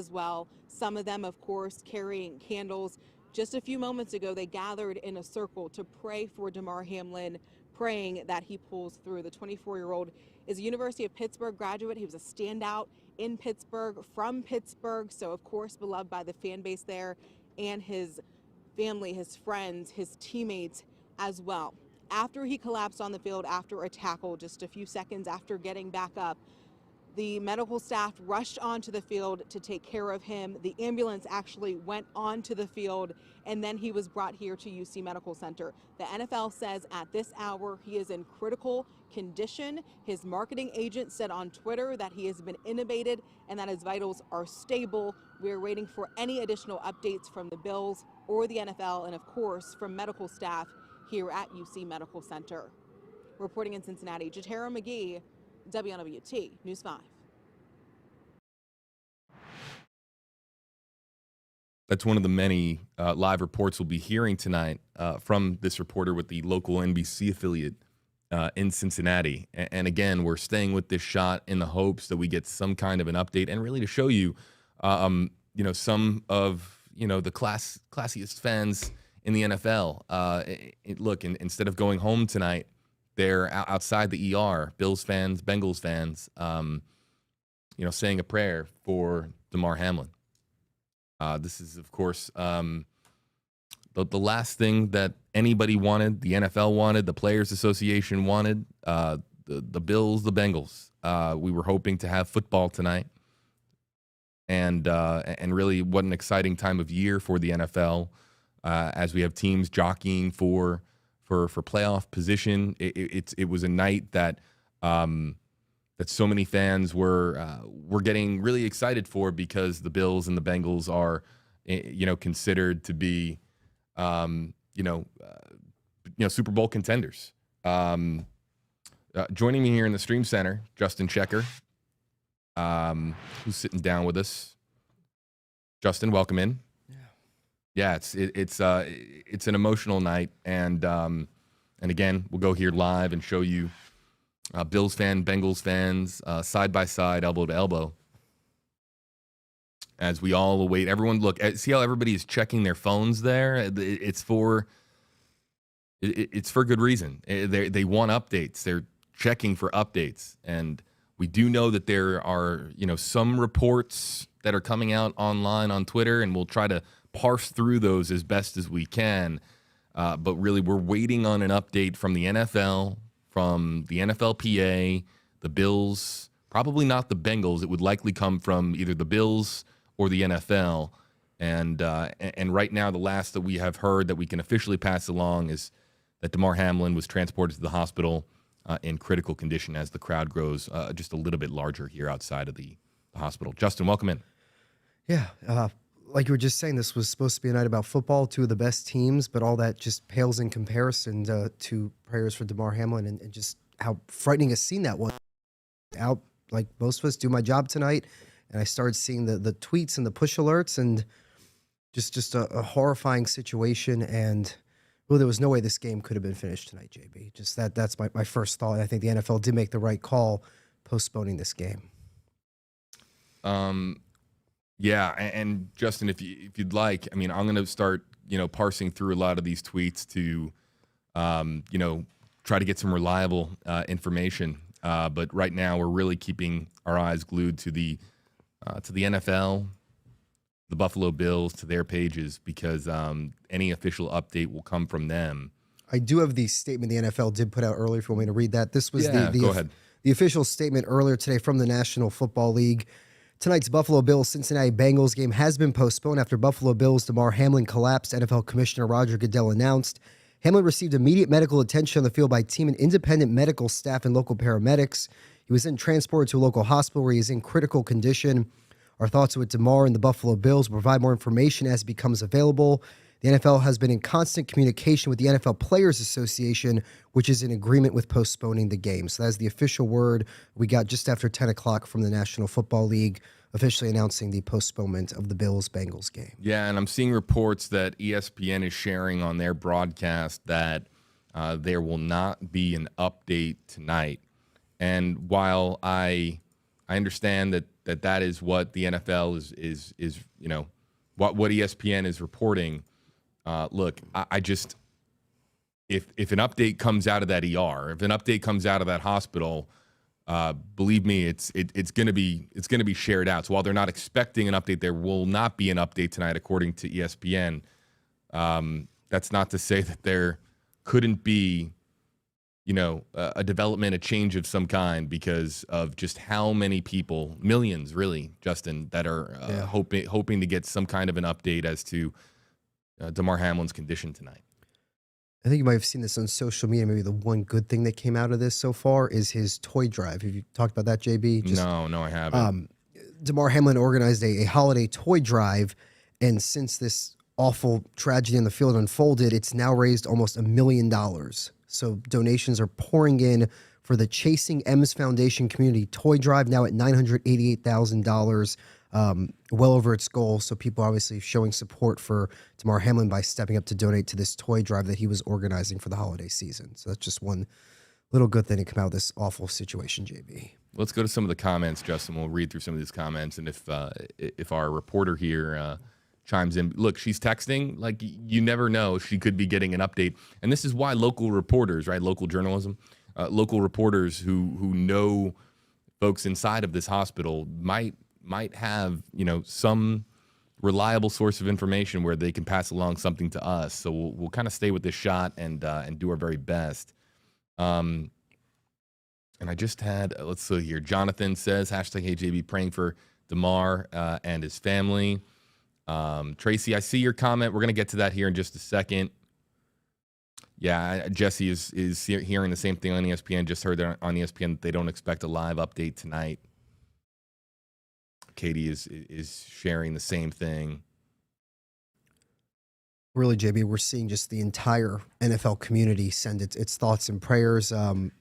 as well. Some of them, of course, carrying candles. Just a few moments ago, they gathered in a circle to pray for Damar Hamlin, praying that he pulls through. The 24-year-old is a University of Pittsburgh graduate. He was a standout in Pittsburgh, from Pittsburgh, so of course beloved by the fan base there and his family, his friends, his teammates as well. After he collapsed on the field after a tackle, just a few seconds after getting back up, the medical staff rushed onto the field to take care of him. The ambulance actually went onto the field, and then he was brought here to UC Medical Center. The NFL says at this hour he is in critical condition. His marketing agent said on Twitter that he has been intubated and that his vitals are stable. We're waiting for any additional updates from the Bills or the NFL, and of course from medical staff here at UC Medical Center. Reporting in Cincinnati, Jatera McGee, WNWT News 5. That's one of the many live reports we'll be hearing tonight from this reporter with the local NBC affiliate in Cincinnati. And again, we're staying with this shot in the hopes that we get some kind of an update and really to show you, some of, the classiest fans in the NFL. Look, instead of going home tonight, they're outside the ER, Bills fans, Bengals fans, saying a prayer for Damar Hamlin. This is, of course, the last thing that anybody wanted, the NFL wanted, the Players Association wanted, the Bills, the Bengals. We were hoping to have football tonight. And really what an exciting time of year for the NFL as we have teams jockeying for playoff position. It was a night that so many fans were getting really excited for because the Bills and the Bengals are considered to be Super Bowl contenders. Joining me here in the Stream Center, Justin Checker, who's sitting down with us. Justin, welcome in. Yeah, it's an emotional night, and again, we'll go here live and show you Bills fan, Bengals fans, side by side, elbow to elbow, as we all await. Everyone, look, see how everybody is checking their phones there. It's for good reason. They want updates. They're checking for updates, and we do know that there are some reports that are coming out online on Twitter, and we'll try to parse through those as best as we can. But really, we're waiting on an update from the NFL, from the NFLPA, the Bills, probably not the Bengals. It would likely come from either the Bills or the NFL. And right now, the last that we have heard that we can officially pass along is that Damar Hamlin was transported to the hospital in critical condition as the crowd grows just a little bit larger here outside of the hospital. Justin, welcome in. Yeah, like you were just saying, this was supposed to be a night about football, two of the best teams, but all that just pales in comparison to prayers for Damar Hamlin and just how frightening a scene that was. Out, like most of us, do my job tonight, and I started seeing the tweets and the push alerts, and just a horrifying situation. And well, there was no way this game could have been finished tonight, JB. Just that's my first thought. And I think the NFL did make the right call postponing this game. Yeah, and Justin, if you'd like, I mean, I'm going to start, parsing through a lot of these tweets to, try to get some reliable information. But right now, we're really keeping our eyes glued to the NFL, the Buffalo Bills, to their pages, because any official update will come from them. I do have the statement the NFL did put out earlier, if you want me to read that. This was go ahead. The official statement earlier today from the National Football League. Tonight's Buffalo Bills-Cincinnati Bengals game has been postponed after Buffalo Bills' Damar Hamlin collapsed, NFL Commissioner Roger Goodell announced. Hamlin received immediate medical attention on the field by team and independent medical staff and local paramedics. He was then transported to a local hospital where he is in critical condition. Our thoughts are with Damar and the Buffalo Bills. We'll provide more information as it becomes available. The NFL has been in constant communication with the NFL Players Association, which is in agreement with postponing the game. So that's the official word we got just after 10 o'clock from the National Football League, officially announcing the postponement of the Bills-Bengals game. Yeah, and I'm seeing reports that ESPN is sharing on their broadcast that there will not be an update tonight. And while I understand that that is what the NFL is what ESPN is reporting. Look, I just if an update comes out of that ER, if an update comes out of that hospital, believe me, it's going to be shared out. So while they're not expecting an update, there will not be an update tonight, according to ESPN. That's not to say that there couldn't be, a development, a change of some kind, because of just how many people, millions, really, Justin, that are hoping to get some kind of an update as to Damar Hamlin's condition tonight. I think you might have seen this on social media. Maybe the one good thing that came out of this so far is his toy drive. Have you talked about that, JB? No, I haven't. Damar Hamlin organized a holiday toy drive, and since this awful tragedy on the field unfolded, it's now raised almost $1 million. So donations are pouring in for the Chasing M's Foundation Community Toy Drive, now at $988,000, well over its goal. So people obviously showing support for Damar Hamlin by stepping up to donate to this toy drive that he was organizing for the holiday season. So that's just one little good thing to come out of this awful situation, JB. Let's go to some of the comments, Justin. We'll read through some of these comments, and if our reporter here chimes in. Look, she's texting. Like, you never know. She could be getting an update. And this is why local reporters, right, local journalism, local reporters who know folks inside of this hospital might have, some reliable source of information where they can pass along something to us. So we'll kind of stay with this shot and do our very best. And I just had, let's see here. Jonathan says, #HeyJB, praying for Damar and his family. Tracy, I see your comment. We're going to get to that here in just a second. Yeah, Jesse is hearing the same thing on ESPN. Just heard that on ESPN that they don't expect a live update tonight. Katie is sharing the same thing. Really, JB, we're seeing just the entire NFL community send its thoughts and prayers.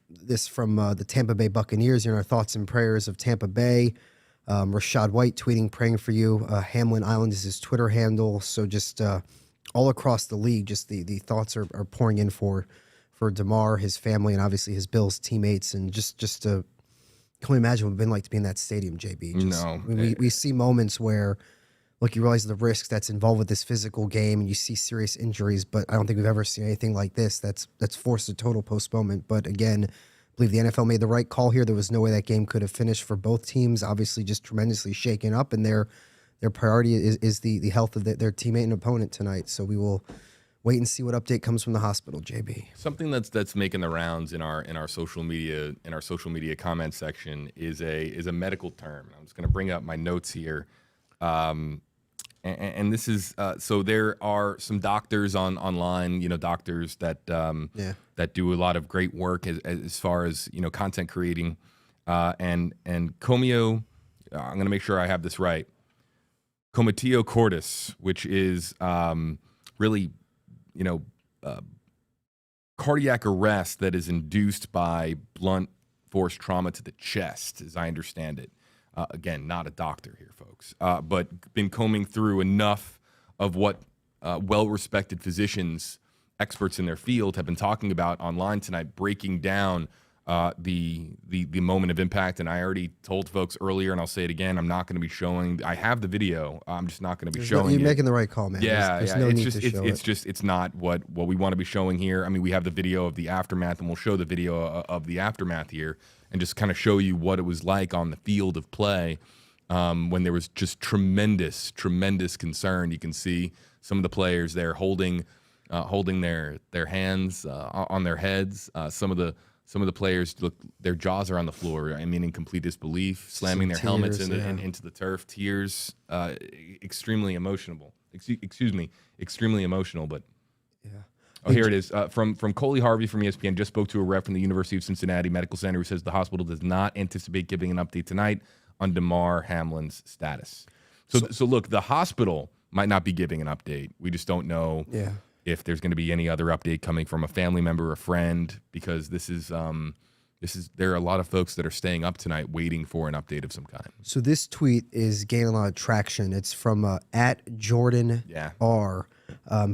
This from the Tampa Bay Buccaneers. Our thoughts and prayers of Tampa Bay. Rashad White tweeting, praying for you. Hamlin Island is his Twitter handle. So just all across the league, just the thoughts are pouring in for Damar, his family, and obviously his Bills teammates. And just to, can we imagine what it's been like to be in that stadium, JB? No. We see moments where, look, you realize the risks that's involved with this physical game, and you see serious injuries, but I don't think we've ever seen anything like this that's forced a total postponement. But again, I believe the NFL made the right call here. There was no way that game could have finished for both teams. Obviously, just tremendously shaken up, and their priority is the health of their teammate and opponent tonight. So we will wait and see what update comes from the hospital, JB. Something that's making the rounds in our social media comment section is a medical term. I'm just going to bring up my notes here. And this is so there are some doctors online, doctors that do a lot of great work as far as content creating, and Comio. I'm going to make sure I have this right. Comatio cordis, which is really cardiac arrest that is induced by blunt force trauma to the chest, as I understand it. Again, not a doctor here, folks, but been combing through enough of what well-respected physicians, experts in their field, have been talking about online tonight, breaking down the moment of impact. And I already told folks earlier, and I'll say it again, I'm not going to be showing. I have the video. I'm just not going to be showing. You're making the right call, man. There's no need to show it. It's not what we want to be showing here. I mean, we have the video of the aftermath, and we'll show the video of the aftermath here, and just kind of show you what it was like on the field of play when there was just tremendous concern. You can see some of the players there holding their hands on their heads. Some of the players, look, their jaws are on the floor. I mean, in complete disbelief, slamming their helmets into the turf. Tears, extremely emotional. Extremely emotional. But yeah. Oh, here it is. From Coley Harvey from ESPN, just spoke to a rep from the University of Cincinnati Medical Center who says the hospital does not anticipate giving an update tonight on Damar Hamlin's status. So look, the hospital might not be giving an update. We just don't know if there's going to be any other update coming from a family member, a friend, because this is there are a lot of folks that are staying up tonight waiting for an update of some kind. So this tweet is gaining a lot of traction. It's from @Jordan R.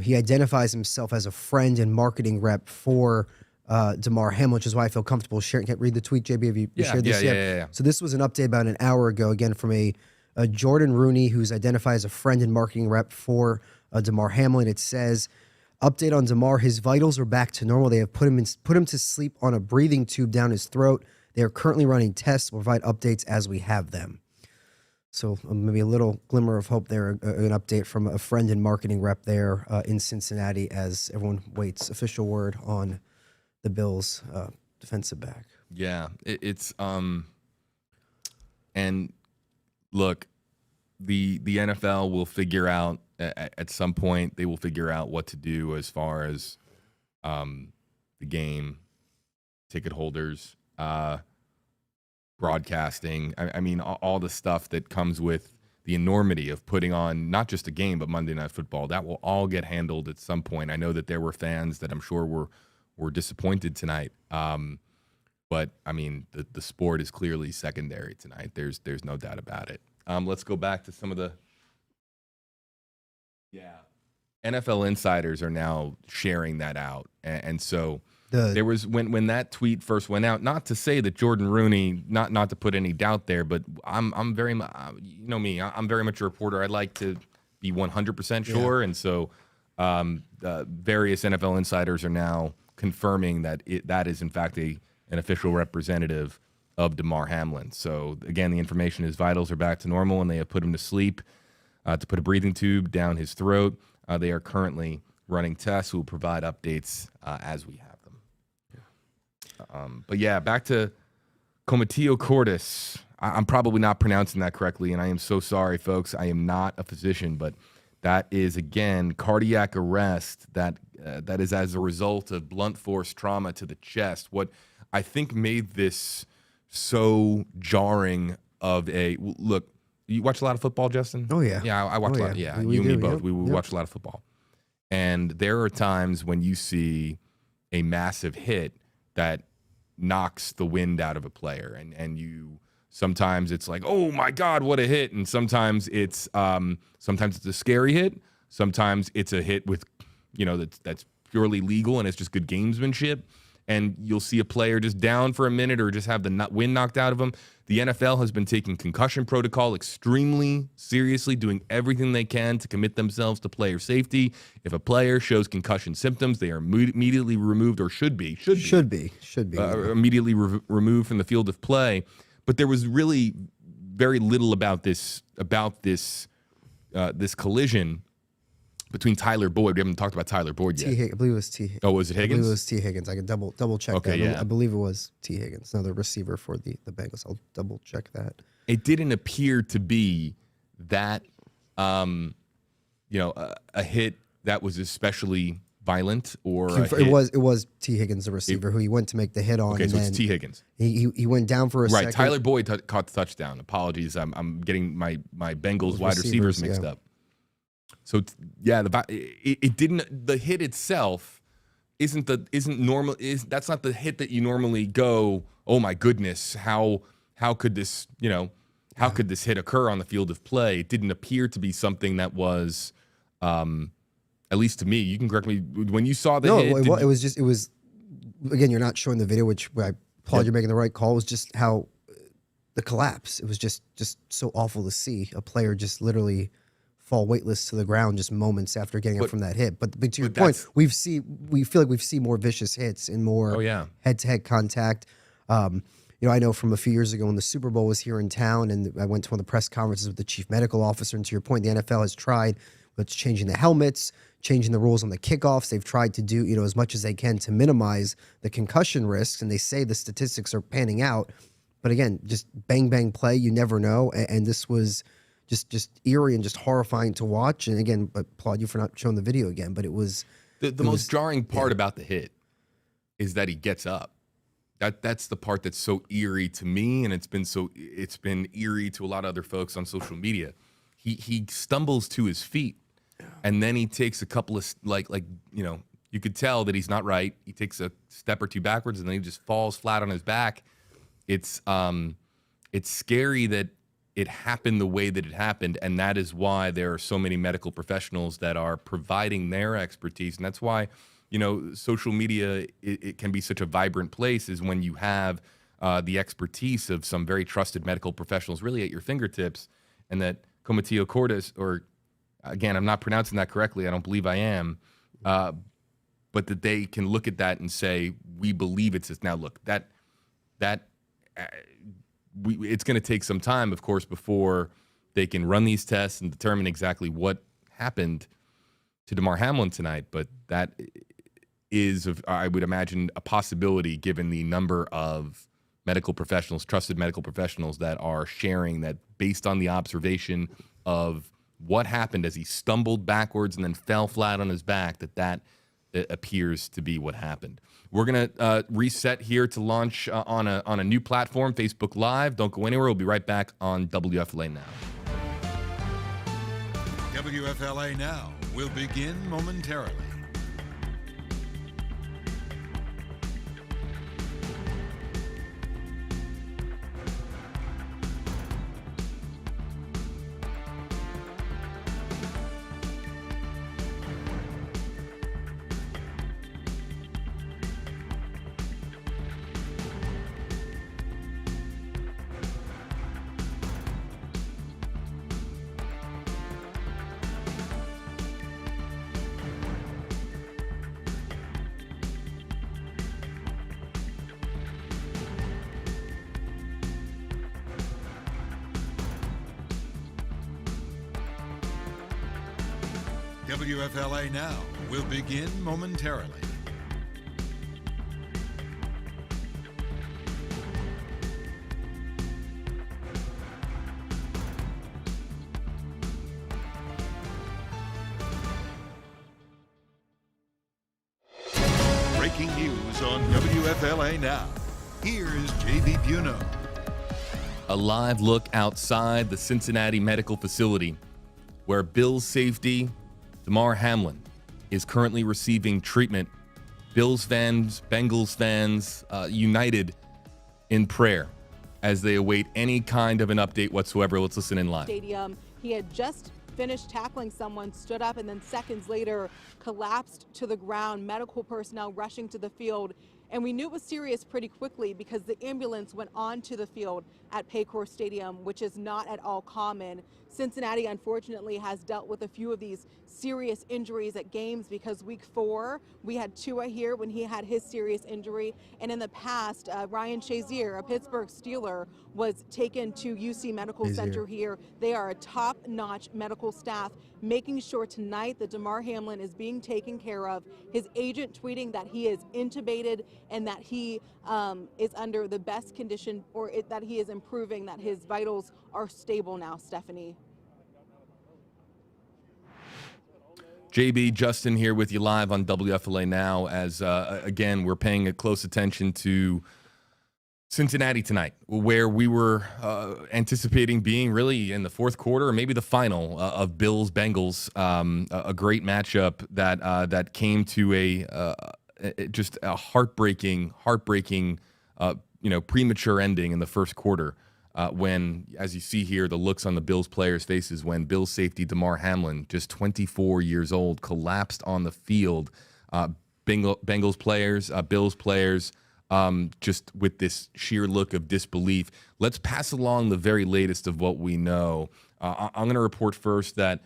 He identifies himself as a friend and marketing rep for Damar Hamlin, which is why I feel comfortable sharing. Can't read the tweet, JB. Have you shared this yet? Yeah. So this was an update about an hour ago, again from a Jordan Rooney, who's identified as a friend and marketing rep for Damar Hamlin. It says, update on Damar, his vitals are back to normal. They have put him to sleep on a breathing tube down his throat. They are currently running tests. We'll provide updates as we have them. So maybe a little glimmer of hope there, an update from a friend and marketing rep there in Cincinnati as everyone waits official word on the Bills defensive back. Yeah, it's and look, the NFL will figure out at some point, they will figure out what to do as far as the game, ticket holders, broadcasting. I mean, all the stuff that comes with the enormity of putting on not just a game, but Monday Night Football. That will all get handled at some point. I know that there were fans that I'm sure were disappointed tonight. But I mean, the sport is clearly secondary tonight. There's no doubt about it. Let's go back to some of the NFL insiders are now sharing that out, and so there was when that tweet first went out. Not to say that Jordan Rooney, not to put any doubt there, but I'm very you know me, I'm very much a reporter. I'd like to be 100% sure, and so various NFL insiders are now confirming that that is in fact an official representative of Damar Hamlin. So again, the information is vitals are back to normal, and they have put him to sleep to put a breathing tube down his throat. They are currently running tests. We'll provide updates as we have them. But yeah, back to Comatio Cordis. I'm probably not pronouncing that correctly, and I am so sorry, folks. I am not a physician, but that is, again, cardiac arrest that is as a result of blunt force trauma to the chest. What I think made this so jarring of a look. You watch a lot of football, Justin? Oh yeah, yeah. I watch a lot. Yeah, you and me both. Yep. We watch a lot of football, and there are times when you see a massive hit that knocks the wind out of a player, and you sometimes it's like, oh my God, what a hit, and sometimes it's a scary hit. Sometimes it's a hit with, that's purely legal and it's just good gamesmanship. And you'll see a player just down for a minute or just have the wind knocked out of them. The NFL has been taking concussion protocol extremely seriously, doing everything they can to commit themselves to player safety. If a player shows concussion symptoms, they are immediately removed, or should be immediately removed from the field of play. But there was really very little about this collision between Tyler Boyd. We haven't talked about Tyler Boyd yet. I believe it was Tee Higgins. Oh, was it Higgins? I believe it was Tee Higgins. I can double check that. Yeah. I believe it was Tee Higgins, the receiver for the Bengals. I'll double check that. It didn't appear to be that, a hit that was especially violent, or it was Tee Higgins, the receiver, who he went to make the hit on. Okay, so it's Tee Higgins. He went down for a second. Right, Tyler Boyd caught the touchdown. Apologies, I'm getting my Bengals wide receivers mixed up. So it didn't. The hit itself isn't normal. That's not the hit that you normally go, oh my goodness, how could this could this hit occur on the field of play? It didn't appear to be something that was, at least to me. You can correct me when you saw the hit. No, it was again. You're not showing the video, which I applaud you making the right call. It was just how the collapse. It was just so awful to see a player just literally fall weightless to the ground just moments after getting up from that hit. But to your point, we feel like we've seen more vicious hits and more head-to-head contact. I know from a few years ago when the Super Bowl was here in town, and I went to one of the press conferences with the chief medical officer. And to your point, the NFL has tried with changing the helmets, changing the rules on the kickoffs. They've tried to do as much as they can to minimize the concussion risks. And they say the statistics are panning out. But again, just bang bang play. You never know. And this was just eerie and just horrifying to watch. And again, I applaud you for not showing the video again, but it was the most jarring part about the hit is that he gets up. That's the part that's so eerie to me, and it's been eerie to a lot of other folks on social media. He stumbles to his feet, and then he takes a couple of you could tell that he's not right. He takes a step or two backwards, and then he just falls flat on his back. It's scary that it happened the way that it happened, and that is why there are so many medical professionals that are providing their expertise, and that's why social media, it can be such a vibrant place, is when you have the expertise of some very trusted medical professionals really at your fingertips, and that Comatio Cordes, or again, I'm not pronouncing that correctly, I don't believe I am, but that they can look at that and say, we believe it's this. Now, look, it's going to take some time, of course, before they can run these tests and determine exactly what happened to Damar Hamlin tonight. But that is, I would imagine, a possibility given the number of medical professionals, trusted medical professionals, that are sharing that based on the observation of what happened as he stumbled backwards and then fell flat on his back, that appears to be what happened. We're going to reset here to launch on a new platform, Facebook Live. Don't go anywhere. We'll be right back on WFLA Now. WFLA Now will begin momentarily. WFLA Now will begin momentarily. Breaking news on WFLA Now. Here's JB Buno. A live look outside the Cincinnati medical facility where Bills safety Damar Hamlin is currently receiving treatment. Bills fans, Bengals fans, united in prayer as they await any kind of an update whatsoever. Let's listen in live. Stadium. He had just finished tackling someone, stood up, and then seconds later collapsed to the ground. Medical personnel rushing to the field. And we knew it was serious pretty quickly because the ambulance went onto the field at Paycor Stadium, which is not at all common. Cincinnati, unfortunately, has dealt with a few of these serious injuries at games because week 4, we had Tua here when he had his serious injury. And in the past, Ryan Shazier, a Pittsburgh Steeler, was taken to UC Medical Center here. They are a top-notch medical staff making sure tonight that Damar Hamlin is being taken care of. His agent tweeting that he is intubated and that he is under the best condition, or that he is improving, that his vitals are stable now, Stephanie. JB, Justin here with you live on WFLA Now as, again, we're paying a close attention to Cincinnati tonight, where we were anticipating being really in the fourth quarter or maybe the final of Bills-Bengals, a great matchup that came to just a heartbreaking, premature ending in the first quarter. When, as you see here, the looks on the Bills players' faces when Bills safety Damar Hamlin, just 24 years old, collapsed on the field. Bengals players, Bills players, just with this sheer look of disbelief. Let's pass along the very latest of what we know. I'm going to report first that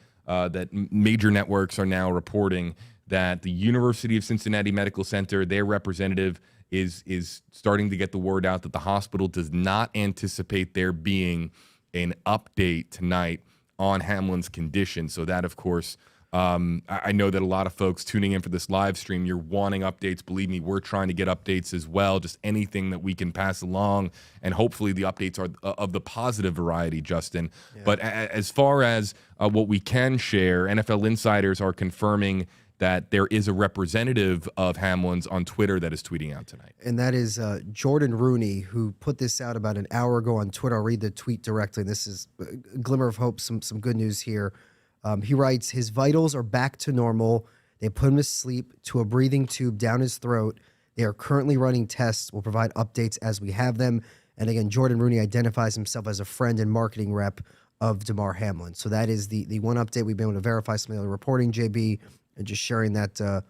major networks are now reporting that the University of Cincinnati Medical Center, their representative, is starting to get the word out that the hospital does not anticipate there being an update tonight on Hamlin's condition. So that, of course, I know that a lot of folks tuning in for this live stream, you're wanting updates. Believe me, we're trying to get updates as well, just anything that we can pass along. And hopefully the updates are of the positive variety, Justin. Yeah. But as far as what we can share, NFL insiders are confirming that there is a representative of Hamlin's on Twitter that is tweeting out tonight. And that is Jordan Rooney, who put this out about an hour ago on Twitter. I'll read the tweet directly. This is a glimmer of hope, some good news here. He writes, his vitals are back to normal. They put him to sleep to a breathing tube down his throat. They are currently running tests. We'll provide updates as we have them. And again, Jordan Rooney identifies himself as a friend and marketing rep of Damar Hamlin. So that is the one update we've been able to verify some of the other reporting, JB, and just sharing that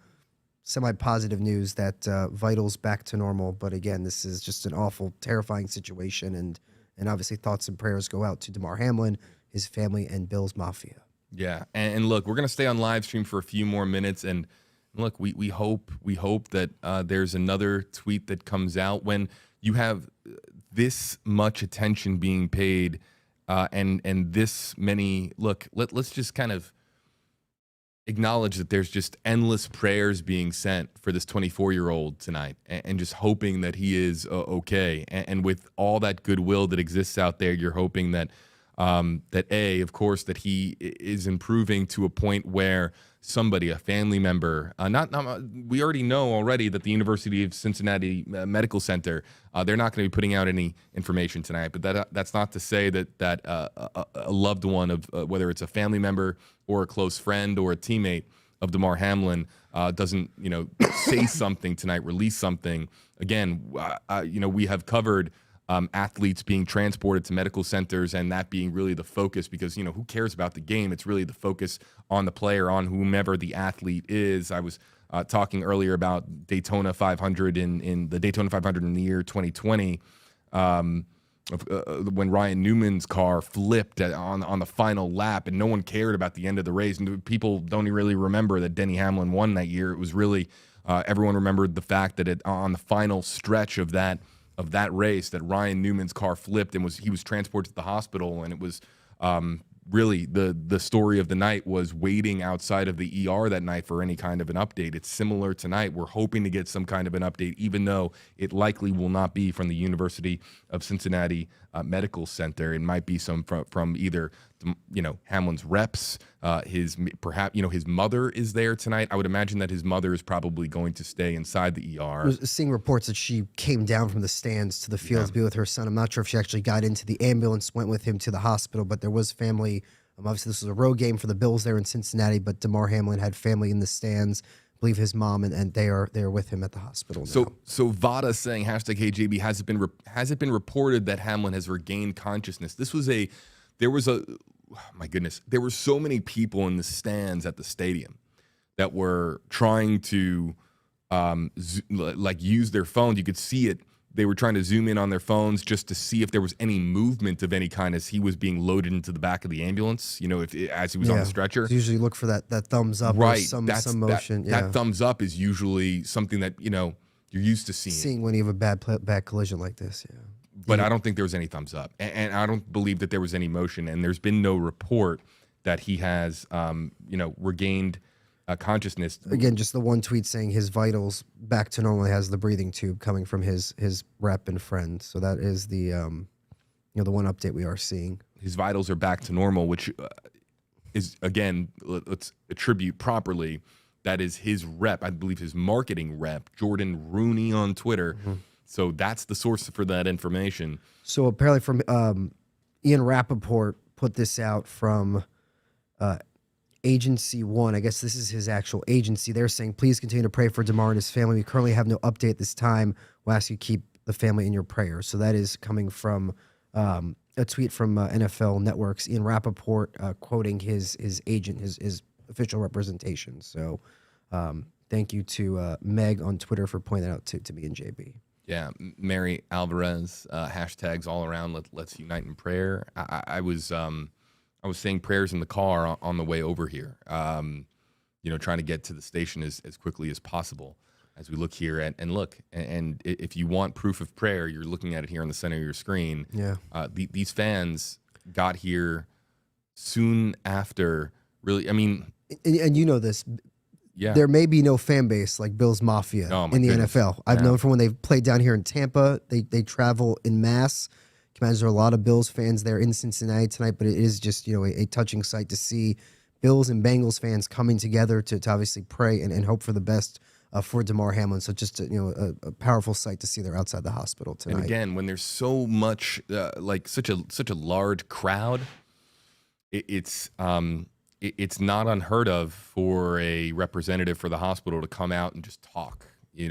semi-positive news that vitals back to normal. But again, this is just an awful, terrifying situation, and obviously thoughts and prayers go out to Damar Hamlin, his family, and Bills Mafia. Yeah, and look, we're gonna stay on live stream for a few more minutes, and look, we hope that there's another tweet that comes out when you have this much attention being paid, and this many. Look, let's just kind of acknowledge that there's just endless prayers being sent for this 24-year-old tonight, and just hoping that he is okay. And with all that goodwill that exists out there, you're hoping that of course, that he is improving to a point where somebody, a family member, we already know already that the University of Cincinnati Medical Center, they're not going to be putting out any information tonight, but that's not to say that a loved one of whether it's a family member or a close friend or a teammate of Damar Hamlin doesn't, say something tonight, release something. Again, we have covered athletes being transported to medical centers, and that being really the focus, because who cares about the game? It's really the focus on the player, on whomever the athlete is. I was talking earlier about Daytona 500 in the Daytona 500 in the year 2020, when Ryan Newman's car flipped on the final lap, and no one cared about the end of the race. And people don't really remember that Denny Hamlin won that year. It was really everyone remembered the fact that on the final stretch of that race, that Ryan Newman's car flipped and he was transported to the hospital, and it was really the story of the night was waiting outside of the ER that night for any kind of an update. It's similar tonight. We're hoping to get some kind of an update, even though it likely will not be from the University of Cincinnati Medical Center. It might be some from either Hamlin's reps. His mother is there tonight. I would imagine that his mother is probably going to stay inside the ER. I was seeing reports that she came down from the stands to the field to be with her son. I'm not sure if she actually got into the ambulance, went with him to the hospital, but there was family. Obviously, this was a road game for the Bills there in Cincinnati, but Damar Hamlin had family in the stands. I believe his mom, and they are with him at the hospital now. So Vada saying #HeyJB, has it been reported that Hamlin has regained consciousness? There were so many people in the stands at the stadium that were trying to use their phones. You could see it. They were trying to zoom in on their phones just to see if there was any movement of any kind as he was being loaded into the back of the ambulance, as he was on the stretcher. So usually look for that thumbs up, right? Or some motion. That thumbs up is usually something that, you're used to seeing. Seeing when you have a bad collision like this, yeah. But I don't think there was any thumbs up, and I don't believe that there was any motion, and there's been no report that he has, regained consciousness. Again, just the one tweet saying his vitals back to normal. He has the breathing tube coming from his rep and friend. So that is the the one update we are seeing. His vitals are back to normal, which is, again, let's attribute properly. That is his rep, I believe his marketing rep, Jordan Rooney on Twitter. Mm-hmm. So that's the source for that information. So apparently from Ian Rappaport put this out from Agency One. I guess this is his actual agency. They're saying, please continue to pray for Damar and his family. We currently have no update at this time. We'll ask you to keep the family in your prayers. So that is coming from a tweet from NFL Network's Ian Rappaport quoting his agent, his official representation. So thank you to Meg on Twitter for pointing that out to me and JB. Yeah, Mary Alvarez, hashtags all around. Let's unite in prayer. I was saying prayers in the car on the way over here. Trying to get to the station as quickly as possible as we look here and if you want proof of prayer, you're looking at it here on the center of your screen. Yeah. These fans got here soon after. Really, I mean, and you know this. Yeah. There may be no fan base like Bills Mafia in the NFL. I've known from when they've played down here in Tampa, they travel in mass. There are a lot of Bills fans there in Cincinnati tonight, but it is just a touching sight to see Bills and Bengals fans coming together to obviously pray and hope for the best for Damar Hamlin. So just a powerful sight to see there outside the hospital tonight. And again, when there's so much such a large crowd, it's not unheard of for a representative for the hospital to come out and just talk,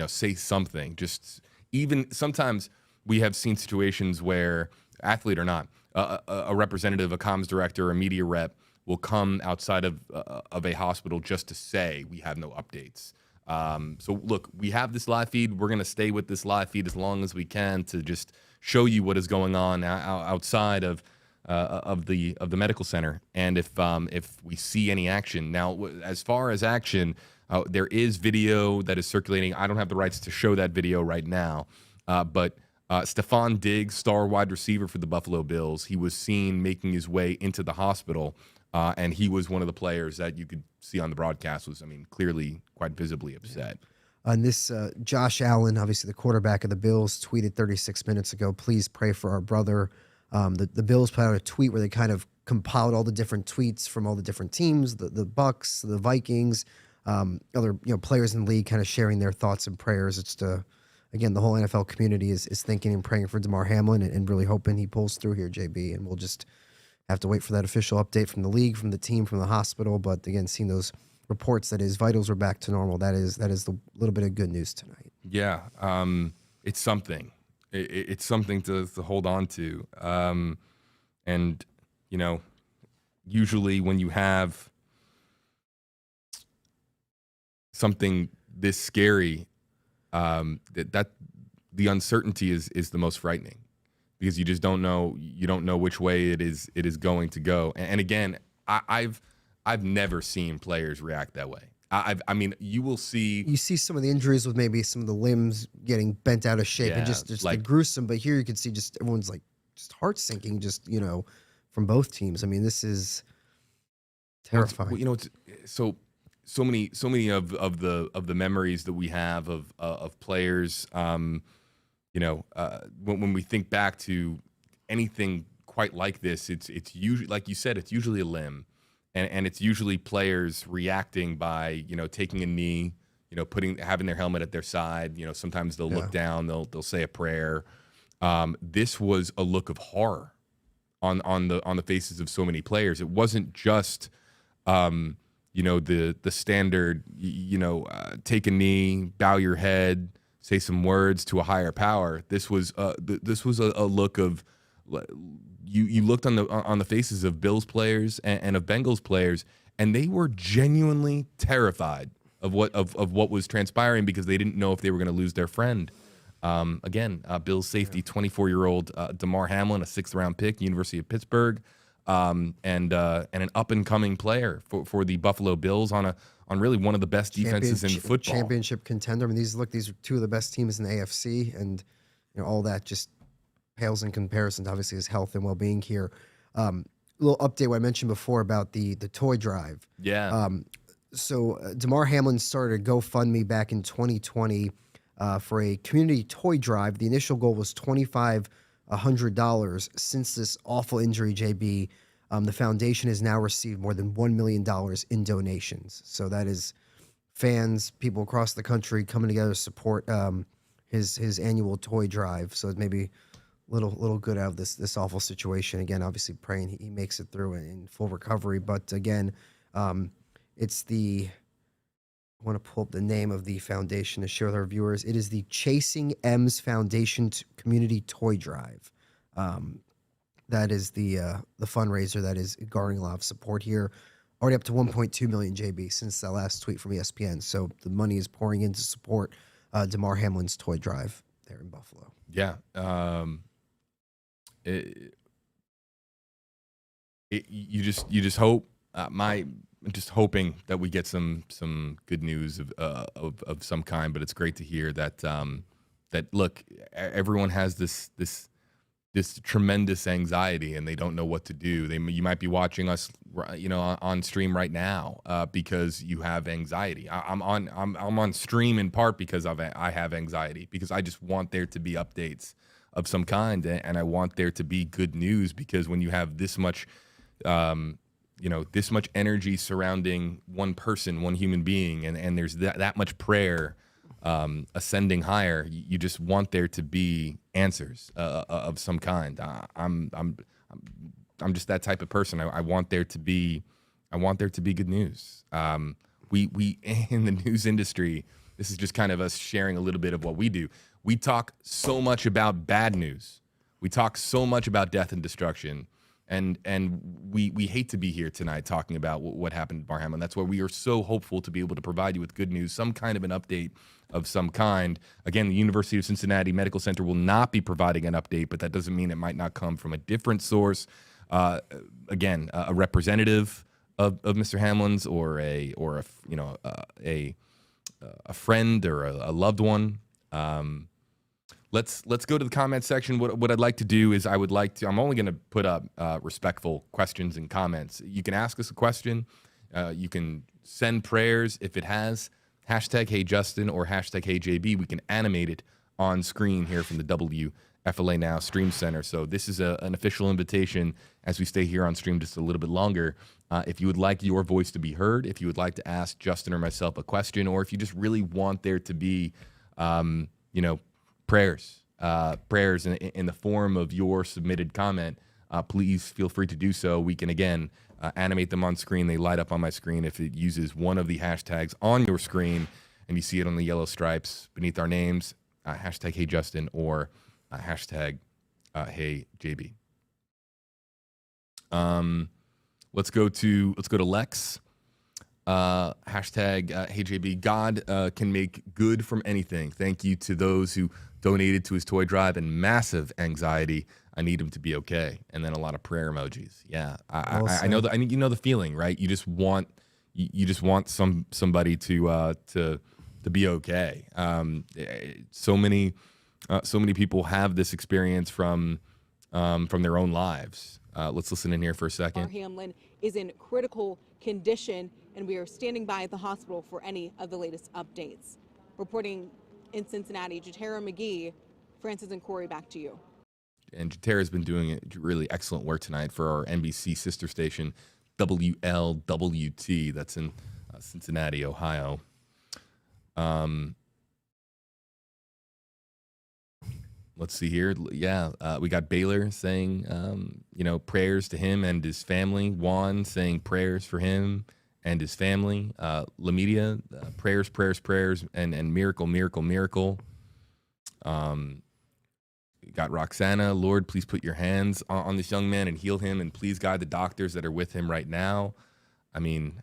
say something. Just even sometimes we have seen situations where, athlete or not, a representative, a comms director, a media rep will come outside of a hospital just to say we have no updates. So look, we have this live feed. We're going to stay with this live feed as long as we can to just show you what is going on outside of the medical center. And if we see any action now, as far as action, there is video that is circulating. I don't have the rights to show that video right now, but Stephon Diggs, star wide receiver for the Buffalo Bills, he was seen making his way into the hospital, and he was one of the players that you could see on the broadcast was, clearly quite visibly upset. On this, Josh Allen, obviously the quarterback of the Bills, tweeted 36 minutes ago, "Please pray for our brother." The Bills put out a tweet where they kind of compiled all the different tweets from all the different teams, the Bucks, the Vikings, other players in the league, kind of sharing their thoughts and prayers. It's again, the whole NFL community is thinking and praying for Damar Hamlin and really hoping he pulls through here, JB. And we'll just have to wait for that official update from the league, from the team, from the hospital. But again, seeing those reports that his vitals are back to normal, that is the little bit of good news tonight. Yeah, it's something. It's something to hold on to. And usually when you have something this scary, that the uncertainty is the most frightening, because you just don't know. You don't know which way it is going to go. And again, I've never seen players react that way. You see some of the injuries with maybe some of the limbs getting bent out of shape, and just like gruesome. But here you can see just everyone's like just heart sinking, from both teams. This is terrifying. It's so many of the memories that we have of players. When we think back to anything quite like this, it's usually, like you said, it's usually a limb. And it's usually players reacting by, taking a knee, having their helmet at their side. Sometimes they'll look down, they'll say a prayer. This was a look of horror on the faces of so many players. It wasn't just, the standard, take a knee, bow your head, say some words to a higher power. This was a look of. You looked on the faces of Bills players and of Bengals players, and they were genuinely terrified of what was transpiring, because they didn't know if they were going to lose their friend. Bills safety, 24-year-old Damar Hamlin, a 6th-round pick, University of Pittsburgh, and an up-and-coming player for the Buffalo Bills on really one of the best defenses in football. Championship contender. These are two of the best teams in the AFC, and all that just pales in comparison to obviously his health and well-being here. A little update what I mentioned before about the toy drive. Yeah. So Damar Hamlin started a GoFundMe back in 2020 for a community toy drive. The initial goal was $2,500. Since this awful injury, JB, the foundation has now received more than $1 million in donations. So that is fans, people across the country coming together to support his annual toy drive. So it's maybe little good out of this awful situation. Again, obviously praying he makes it through in full recovery. But again, it's I want to pull up the name of the foundation to share with our viewers. It is the Chasing M's Foundation Community Toy Drive. That is the fundraiser that is garnering a lot of support here. Already up to 1.2 million, JB, since that last tweet from ESPN. So the money is pouring in to support Damar Hamlin's toy drive there in Buffalo. Yeah. You just hope. I'm just hoping that we get some good news of some kind. But it's great to hear that look, everyone has this tremendous anxiety, and they don't know what to do. You might be watching us, on stream right now because you have anxiety. I'm on stream in part because I have anxiety, because I just want there to be updates of some kind, and I want there to be good news, because when you have this much, this much energy surrounding one person, one human being, and there's that much prayer ascending higher, you just want there to be answers of some kind. I'm just that type of person. I want there to be good news. We in the news industry, this is just kind of us sharing a little bit of what we do. We talk so much about bad news. We talk so much about death and destruction, And we hate to be here tonight talking about what happened to Damar Hamlin. That's why we are so hopeful to be able to provide you with good news, some kind of an update of some kind. Again, the University of Cincinnati Medical Center will not be providing an update, but that doesn't mean it might not come from a different source. Again, a representative of Mr. Hamlin's or a friend or a loved one. Let's go to the comment section. What I'd like to do is I'm only going to put up respectful questions and comments. You can ask us a question. You can send prayers if it has hashtag Hey Justin or hashtag Hey JB. We can animate it on screen here from the WFLA Now Stream Center. So this is an official invitation as we stay here on stream just a little bit longer. If you would like your voice to be heard, if you would like to ask Justin or myself a question, or if you just really want there to be, prayers in the form of your submitted comment, please feel free to do so. We can, again, animate them on screen. They light up on my screen if it uses one of the hashtags on your screen and you see it on the yellow stripes beneath our names, hashtag Hey Justin or hashtag Hey JB. Let's go to Lex. Hashtag Hey JB. God can make good from anything. Thank you to those who donated to his toy drive, and massive anxiety. I need him to be okay. And then a lot of prayer emojis. Yeah, I know that. I mean, you know the feeling, right? You just want somebody to be okay. So many people have this experience from their own lives. Let's listen in here for a second. Damar Hamlin is in critical condition, and we are standing by at the hospital for any of the latest updates. Reporting in Cincinnati, Jatera McGee, Francis and Corey, back to you. And Jatera's been doing really excellent work tonight for our NBC sister station, WLWT. That's in Cincinnati, Ohio. Let's see here. Yeah, we got Baylor saying, prayers to him and his family. Juan saying prayers for him and his family. Lamedia, prayers, and miracle. We got Roxana, Lord, please put your hands on this young man and heal him, and please guide the doctors that are with him right now. I mean,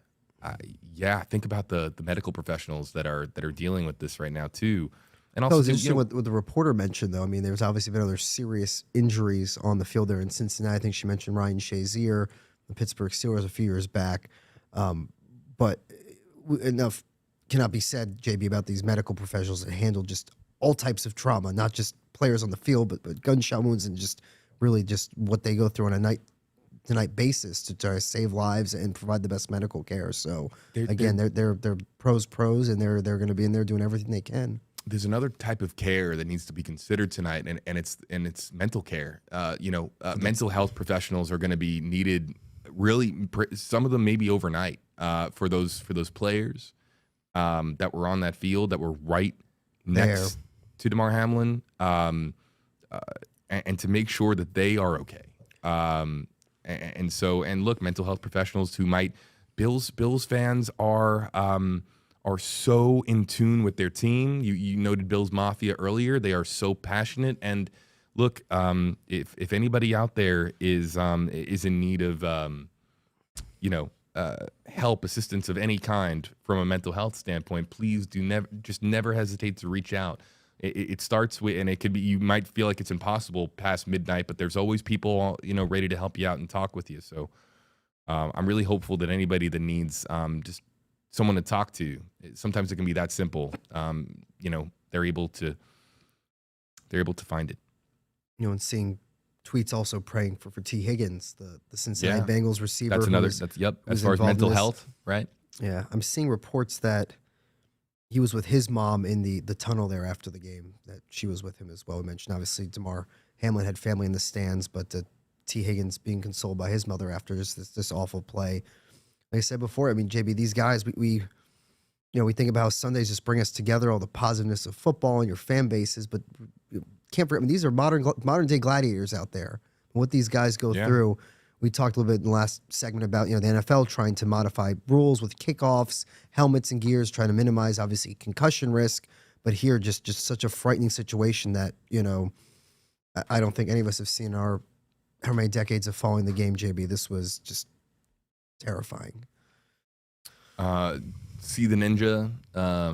think about the medical professionals that are dealing with this right now too. And also, that was interesting what the reporter mentioned, though. I mean, there's obviously been other serious injuries on the field there in Cincinnati. I think she mentioned Ryan Shazier, the Pittsburgh Steelers, a few years back. But enough cannot be said, JB, about these medical professionals that handle just all types of trauma, not just players on the field, but gunshot wounds and just really just what they go through on a night-to-night basis to try to save lives and provide the best medical care. So they're pros, and they're going to be in there doing everything they can. There's another type of care that needs to be considered tonight, and it's mental care. Mental health professionals are going to be needed. Really, some of them maybe overnight for those players that were on that field, that were right next to Damar Hamlin, and to make sure that they are okay. And look, mental health professionals who might Bills fans are so in tune with their team. You noted Bills Mafia earlier. They are so passionate. And look, if anybody out there is in need of help, assistance of any kind from a mental health standpoint, please never hesitate to reach out. It starts with, and it could be, you might feel like it's impossible past midnight, but there's always people ready to help you out and talk with you. So I'm really hopeful that anybody that needs just someone to talk to, sometimes it can be that simple. They're able to find it. And seeing tweets also praying for Tee Higgins, the Cincinnati Bengals receiver. That's another. As far as mental health, right? Yeah, I'm seeing reports that he was with his mom in the tunnel there after the game. That she was with him as well. We mentioned obviously Damar Hamlin had family in the stands, but Tee Higgins being consoled by his mother after this awful play. Like I said before, I mean, JB, these guys, we think about how Sundays just bring us together, all the positiveness of football and your fan bases, but can't forget, I mean, these are modern day gladiators out there. What these guys go through. We talked a little bit in the last segment about, the NFL trying to modify rules with kickoffs, helmets and gears, trying to minimize, obviously, concussion risk. But here, just such a frightening situation that, I don't think any of us have seen in our how many decades of following the game, JB. This was just terrifying. See the Ninja.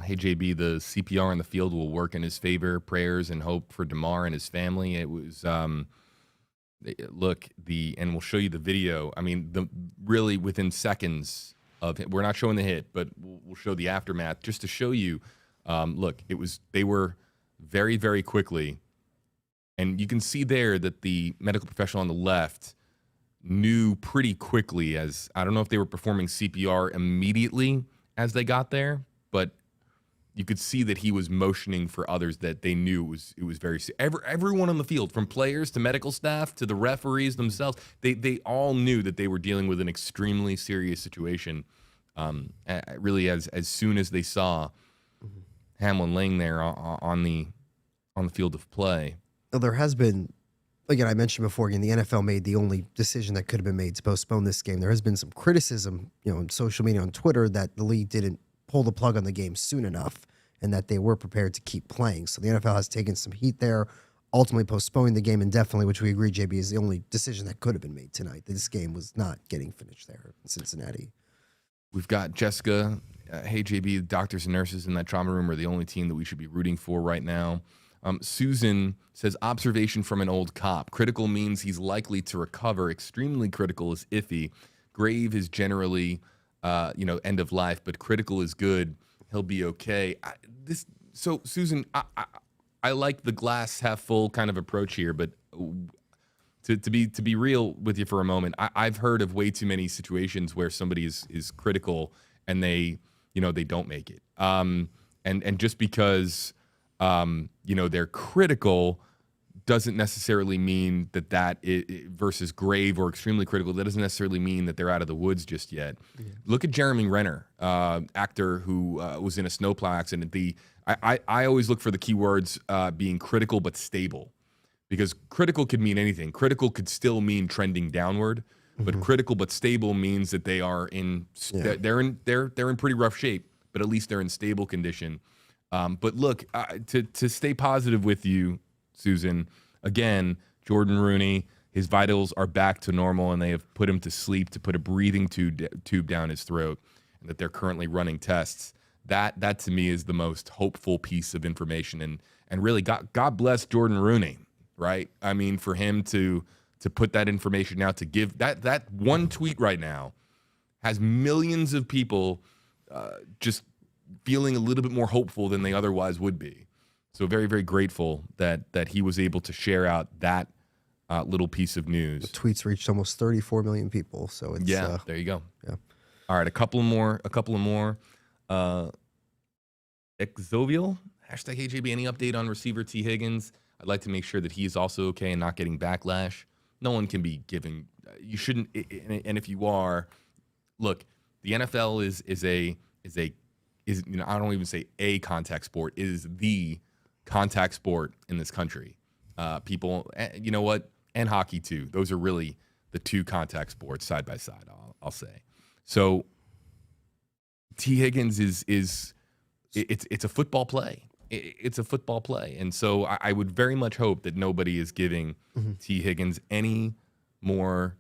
Hey, JB, the CPR on the field will work in his favor. Prayers and hope for Damar and his family. It was, look, and we'll show you the video. I mean, really within seconds of it, we're not showing the hit, but we'll show the aftermath just to show you. Look, they were very, very quickly. And you can see there that the medical professional on the left knew pretty quickly, as I don't know if they were performing CPR immediately as they got there, but you could see that he was motioning for others that they knew it was very everyone on the field, from players to medical staff to the referees themselves, they all knew that they were dealing with an extremely serious situation. Really, as soon as they saw Hamlin laying there on the field of play. There has been, again, I mentioned before, again, the NFL made the only decision that could have been made to postpone this game. There has been some criticism, on social media, on Twitter, that the league didn't pull the plug on the game soon enough and that they were prepared to keep playing. So the NFL has taken some heat there, ultimately postponing the game indefinitely, which we agree, JB, is the only decision that could have been made tonight. This game was not getting finished there in Cincinnati. We've got Jessica. Hey, JB, doctors and nurses in that trauma room are the only team that we should be rooting for right now. Susan says, observation from an old cop. Critical means he's likely to recover. Extremely critical is iffy. Grave is generally, end of life, but critical is good. He'll be okay. So Susan, I like the glass half full kind of approach here, but to be real with you for a moment, I've heard of way too many situations where somebody is critical and they don't make it. And just because they're critical doesn't necessarily mean that versus grave or extremely critical, that doesn't necessarily mean that they're out of the woods just yet. Yeah. Look at Jeremy Renner, actor who was in a snowplow accident. I always look for the keywords being critical but stable, because critical could mean anything. Critical could still mean trending downward, but critical but stable means that they are they're in pretty rough shape, but at least they're in stable condition. But look, to stay positive with you, Susan, again, Jordan Rooney, his vitals are back to normal, and they have put him to sleep to put a breathing tube down his throat, and that they're currently running tests. That to me is the most hopeful piece of information, and really, God bless Jordan Rooney, right? I mean, for him to put that information out, to give that one tweet right now has millions of people just feeling a little bit more hopeful than they otherwise would be. So very, very grateful that he was able to share out that little piece of news. The tweets reached almost 34 million people. So it's there you go. Yeah. All right, a couple more. Exovial, hashtag HJB, any update on receiver Tee Higgins? I'd like to make sure that he's also okay and not getting backlash. No one can be giving, you shouldn't, and if you are, look, the NFL is I don't even say a contact sport, it is the contact sport in this country. People, you know what, and hockey too. Those are really the two contact sports side by side, I'll say. So Tee Higgins it's a football play. It's a football play. And so I would very much hope that nobody is giving Tee Higgins any more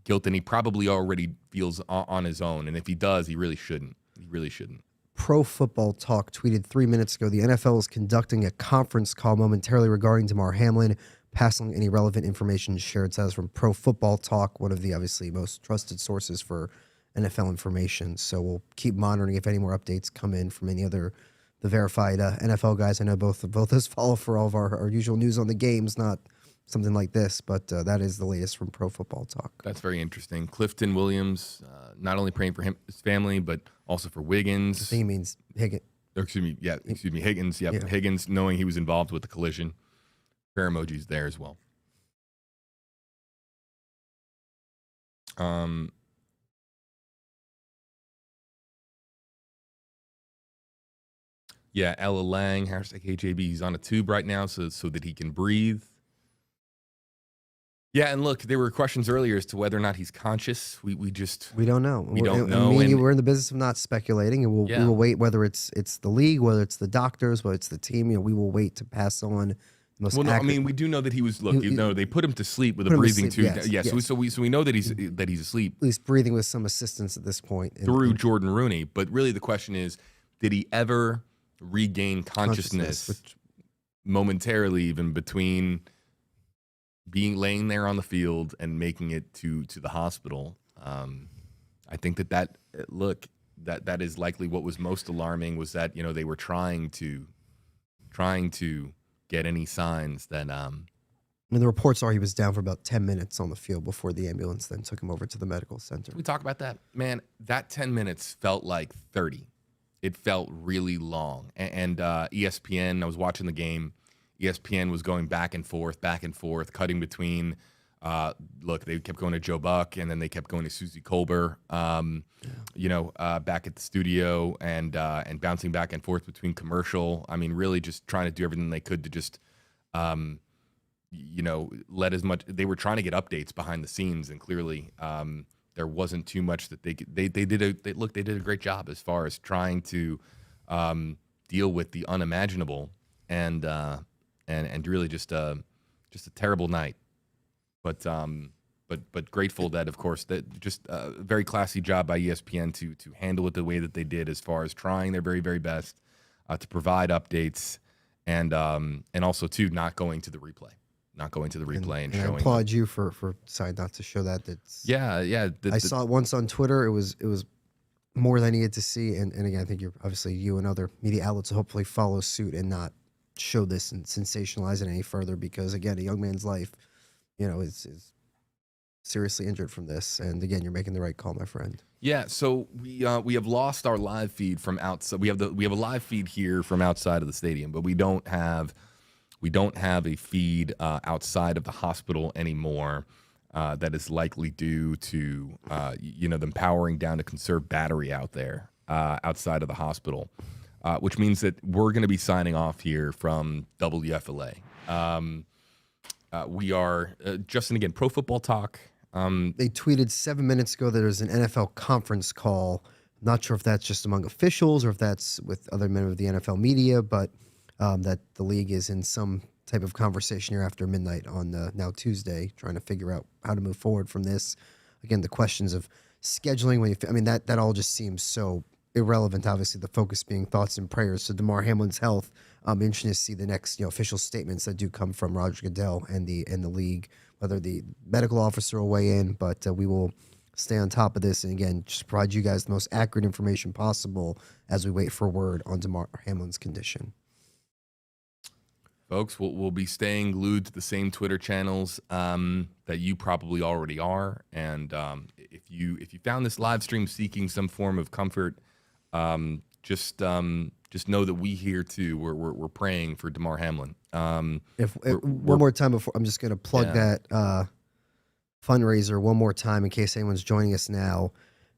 guilt than he probably already feels on his own. And if he does, he really shouldn't. He really shouldn't. Pro Football Talk tweeted 3 minutes ago, the NFL is conducting a conference call momentarily regarding Damar Hamlin, passing any relevant information shared. It says from Pro Football Talk, one of the obviously most trusted sources for NFL information. So we'll keep monitoring if any more updates come in from any other the verified NFL guys. I know both of us follow for all of our usual news on the games, not something like this, but that is the latest from Pro Football Talk. That's very interesting. Clifton Williams, not only praying for his family, but also for Wiggins. I think he means Higgins. Higgins. Yep. Yeah. Higgins, knowing he was involved with the collision. Prayer emojis there as well. Yeah, Ella Lang, hashtag HJB, he's on a tube right now so that he can breathe. Yeah, and look, there were questions earlier as to whether or not he's conscious. We don't know. We don't know. We're in the business of not speculating, and we will wait. Whether it's the league, whether it's the doctors, whether it's the team, we will wait to pass on most Well, no, I accurate. mean, we do know that he was. Look, they put him to sleep with a Put him to breathing sleep, tube. yes, yes. So we know that he's asleep at least breathing with some assistance at this point. through Jordan Rooney. But really, the question is, did he ever regain consciousness momentarily, even between laying there on the field and making it to the hospital? I think that is likely what was most alarming, was that they were trying to get any signs that I mean, the reports are he was down for about 10 minutes on the field before the ambulance then took him over to the medical center. we talk about that. Man, that 10 minutes felt like 30. It felt really long. And ESPN, I was watching the game. ESPN was going back and forth, cutting between. Look, they kept going to Joe Buck, and then they kept going to Susie Colbert. Back at the studio, and bouncing back and forth between commercial. I mean, really just trying to do everything they could to just, let as much. They were trying to get updates behind the scenes, and clearly, there wasn't too much that they could. They did a great job as far as trying to deal with the unimaginable, and really just a terrible night. But grateful that, of course, that just a very classy job by ESPN to handle it the way that they did, as far as trying their very, very best to provide updates, and also too not going to the replay and showing. I applaud you for deciding not to show that. That's I saw it once on Twitter. It was more than I needed to see, and again, I think you and other media outlets will hopefully follow suit and not show this and sensationalize it any further, because again, a young man's life, is seriously injured from this. And again, you're making the right call, my friend. Yeah. So we have lost our live feed from outside. We have a live feed here from outside of the stadium, but we don't have a feed outside of the hospital anymore. That is likely due to them powering down to conserve battery out there outside of the hospital, which means that we're going to be signing off here from WFLA. We are Justin, again, Pro Football Talk. They tweeted 7 minutes ago that there's an NFL conference call. Not sure if that's just among officials or if that's with other members of the NFL media, but that the league is in some type of conversation here after midnight on now Tuesday, trying to figure out how to move forward from this. Again, the questions of scheduling. That all just seems so irrelevant. Obviously, the focus being thoughts and prayers to Damar Hamlin's health. Interesting to see the next official statements that do come from Roger Goodell and the league, whether the medical officer will weigh in, but we will stay on top of this, and again, just provide you guys the most accurate information possible as we wait for word on Damar Hamlin's condition. Folks, we'll be staying glued to the same Twitter channels that you probably already are, and if you found this live stream seeking some form of comfort, just know that we here too. We're praying for Damar Hamlin. One more time before, I'm just going to plug that fundraiser one more time in case anyone's joining us now.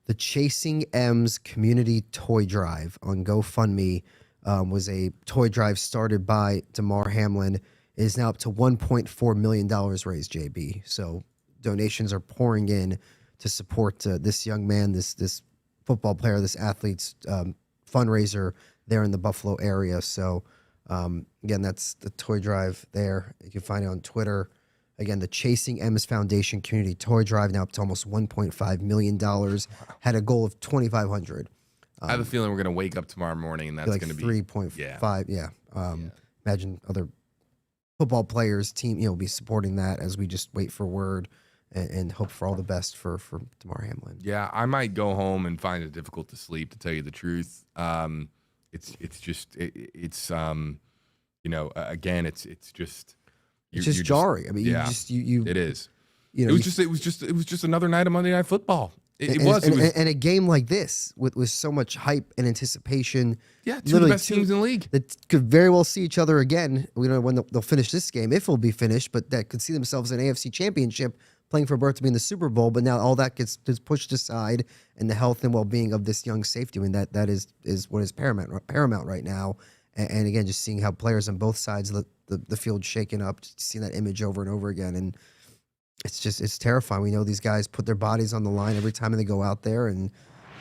The Chasing M's Community Toy Drive on GoFundMe was a toy drive started by Damar Hamlin. It is now up to $1.4 million raised, JB. So donations are pouring in to support this young man, this football player, this athlete's fundraiser there in the Buffalo area. So again, that's the toy drive there. You can find it on Twitter. Again, the Chasing M's Foundation Community Toy Drive, now up to almost $1.5 million. Had a goal of $2,500. I have a feeling we're going to wake up tomorrow morning and that's like going to be 3.5. Yeah. Imagine other football players, team, be supporting that as we just wait for word and hope for all the best for Damar Hamlin. Yeah, I might go home and find it difficult to sleep, to tell you the truth. Again, it's just jarring. I mean, yeah, it is. It was just another night of Monday Night Football. It was a game like this with so much hype and anticipation. Yeah, two of the best teams in the league that could very well see each other again. We don't know when they'll finish this game, if it'll be finished, but that could see themselves in an AFC Championship, playing for a berth to be in the Super Bowl. But now all that gets pushed aside, and the health and well-being of this young safety. I mean, that is what is paramount right now. And again, just seeing how players on both sides of the field shaken up, just seeing that image over and over again, and it's terrifying. We know these guys put their bodies on the line every time they go out there, and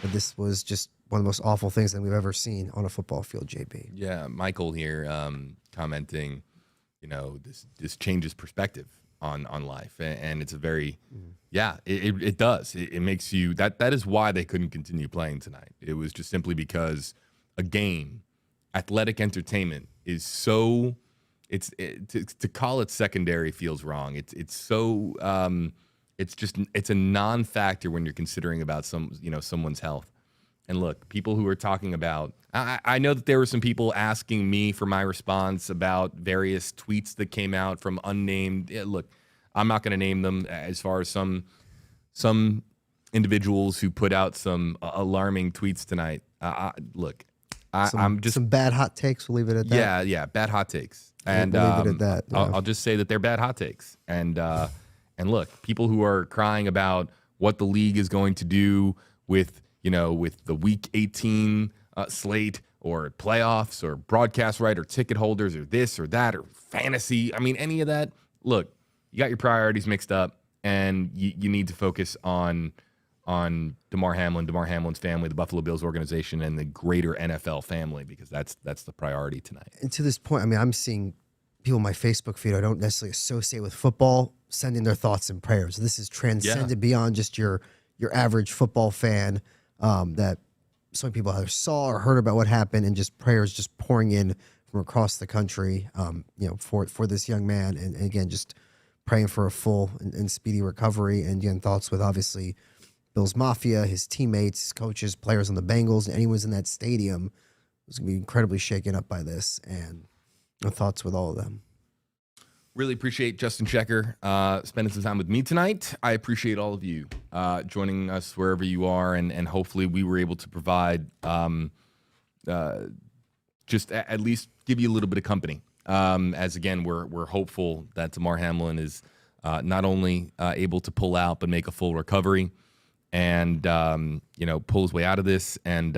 this was just one of the most awful things that we've ever seen on a football field, JB. Yeah, Michael here commenting, this changes perspective on life, and it's a very it does. It makes you that is why they couldn't continue playing tonight. It was just simply because a game, athletic entertainment, is so to call it secondary feels wrong. It's so it's a non-factor when you're considering about someone's health. And look, people who are talking about, I know that there were some people asking me for my response about various tweets that came out from unnamed. Look, I'm not going to name them, as far as some individuals who put out some alarming tweets tonight. I'm just some bad hot takes. We'll leave it at that. Yeah, bad hot takes. And we'll leave it at that. Yeah. I'll just say that they're bad hot takes. And look, people who are crying about what the league is going to do with the Week 18 slate or playoffs or broadcast right or ticket holders or this or that or fantasy. I mean, any of that. Look, you got your priorities mixed up, and you need to focus on Damar Hamlin, Damar Hamlin's family, the Buffalo Bills organization, and the greater NFL family, because that's the priority tonight. And to this point, I mean, I'm seeing people on my Facebook feed I don't necessarily associate with football sending their thoughts and prayers. This is transcended beyond just your average football fan. That so many people either saw or heard about what happened, and just prayers just pouring in from across the country, for this young man, and again, just praying for a full and speedy recovery, and again, thoughts with obviously Bills Mafia, his teammates, his coaches, players on the Bengals, and anyone who's in that stadium was going to be incredibly shaken up by this, and thoughts with all of them. Really appreciate Justin Shecker spending some time with me tonight. I appreciate all of you joining us wherever you are, and hopefully we were able to provide just at least give you a little bit of company. As again, we're hopeful that Damar Hamlin is not only able to pull out but make a full recovery, and pull his way out of this. And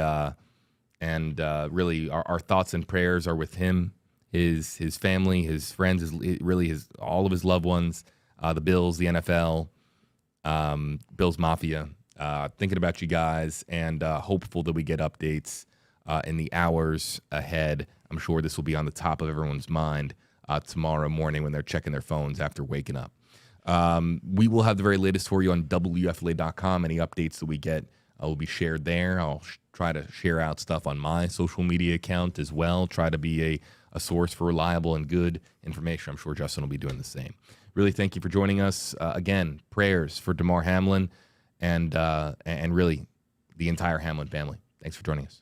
really, our thoughts and prayers are with him, his family, his friends, his all of his loved ones, the Bills, the NFL, Bills Mafia. Thinking about you guys, and hopeful that we get updates in the hours ahead. I'm sure this will be on the top of everyone's mind tomorrow morning when they're checking their phones after waking up. We will have the very latest for you on WFLA.com. Any updates that we get will be shared there. I'll try to share out stuff on my social media account as well. Try to be a source for reliable and good information. I'm sure Justin will be doing the same. Really, thank you for joining us. Again, prayers for Damar Hamlin and really the entire Hamlin family. Thanks for joining us.